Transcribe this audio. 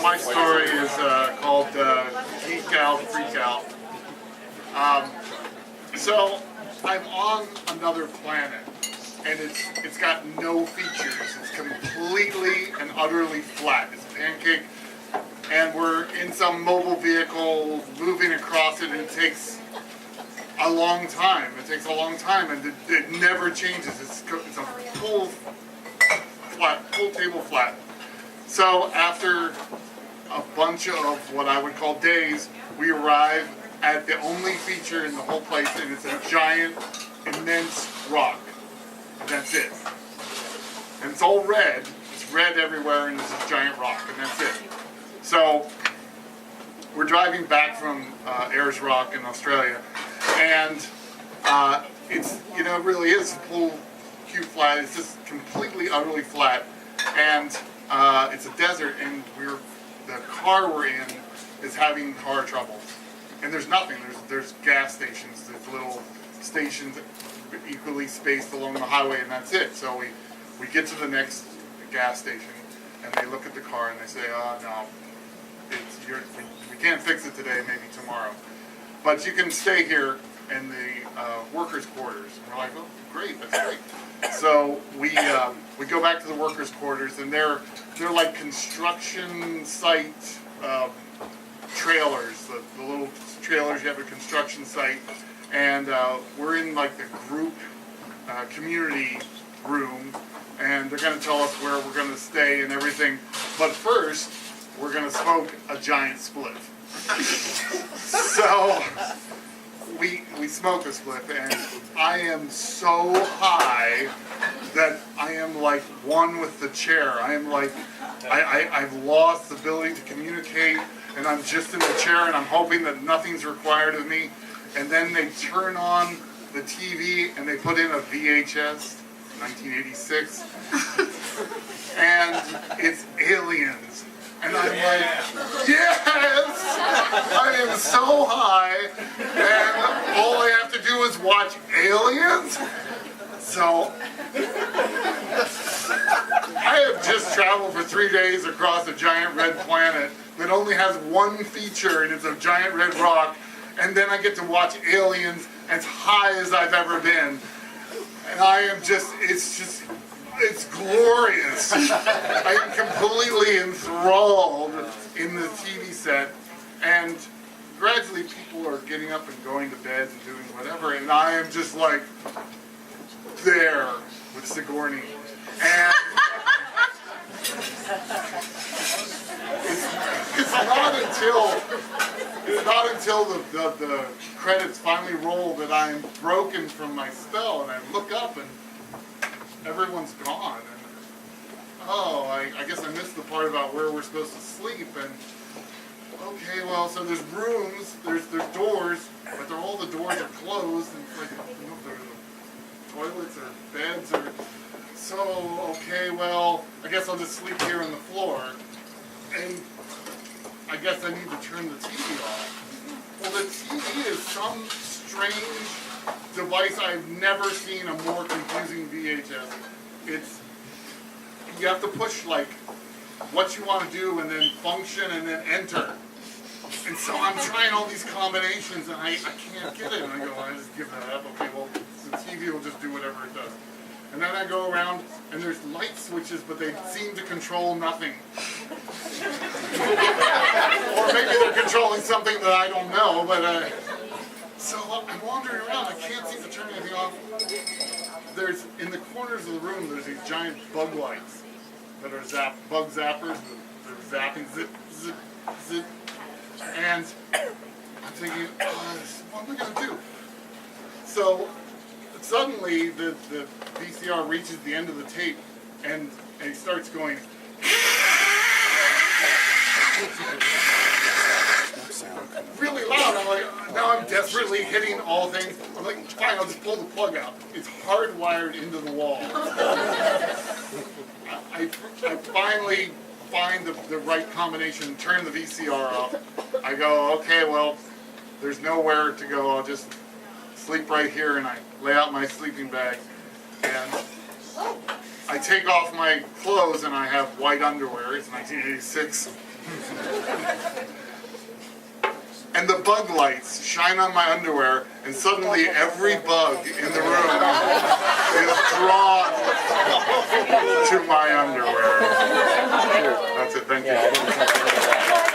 my story is called Geek Out, Freak Out. So I'm on another planet, and it's got no features. It's completely and utterly flat. It's a pancake, and we're in some mobile vehicle moving across it, and it takes a long time. It takes a long time, and it never changes. It's a full table flat. So after a bunch of what I would call days, we arrive at the only feature in the whole place, and it's a giant, immense rock. And that's it. And it's all red. It's red everywhere, and it's a giant rock, and that's it. So we're driving back from Ayers Rock in Australia, and it's, you know, it really is full cube flat. It's just completely, utterly flat, and it's a desert, and the car we're in is having car trouble. And there's nothing. There's gas stations. There's little stations equally spaced along the highway, and that's it. So we get to the next gas station, and they look at the car and they say, "Oh no, we can't fix it today. Maybe tomorrow, but you can stay here in the workers' quarters." And we're like, "Oh, great, that's great." So we go back to the workers' quarters, and they're like construction site trailers, the little trailers you have at a construction site, and we're in like the group community room, and they're going to tell us where we're going to stay and everything. But first, we're going to smoke a giant spliff. So we smoke a spliff, and I am so high that I am like one with the chair. I am like, I've lost the ability to communicate, and I'm just in the chair, and I'm hoping that nothing's required of me. And then they turn on the TV, and they put in a VHS, 1986, and it's Aliens. And I'm like, yes! I am so high, and all I have to do is watch Aliens? So, I have just traveled for 3 days across a giant red planet that only has one feature, and it's a giant red rock, and then I get to watch Aliens as high as I've ever been. And I am just, it's glorious. I am completely enthralled in the TV set, and gradually people are getting up and going to bed and doing whatever, and I am just like there with Sigourney. And it's not until the credits finally roll that I'm broken from my spell, and I look up and everyone's gone. And I guess I missed the part about where we're supposed to sleep. And okay, well, so there's rooms, there's doors, but all the doors are closed, and it's like, I don't know if there's toilets or beds or. So, okay, well, I guess I'll just sleep here on the floor, and I guess I need to turn the TV off. Well, the TV is some strange device. I've never seen a more confusing VHS. You have to push like what you want to do, and then function, and then enter. And so I'm trying all these combinations, and I can't get it. And I go, I just give that up. Okay, well, the TV will just do whatever it does. And then I go around, and there's light switches, but they seem to control nothing. Or maybe they're controlling something that I don't know, but so I'm wandering around. I can't seem to turn anything off. There's, in the corners of the room, there's these giant bug lights that are bug zappers. They're zapping, zip, zip, zip. And I'm thinking, what am I going to do? So suddenly, the VCR reaches the end of the tape, and it starts going. Really loud. I'm like, now I'm desperately hitting all things. I'm like, fine, I'll just pull the plug out. It's hardwired into the wall. I finally find the right combination, turn the VCR off. I go, okay, well, there's nowhere to go. I'll just sleep right here, and I lay out my sleeping bag, and I take off my clothes, and I have white underwear. It's 1986. And the bug lights shine on my underwear, and suddenly every bug in the room is drawn to my underwear. That's it, thank you.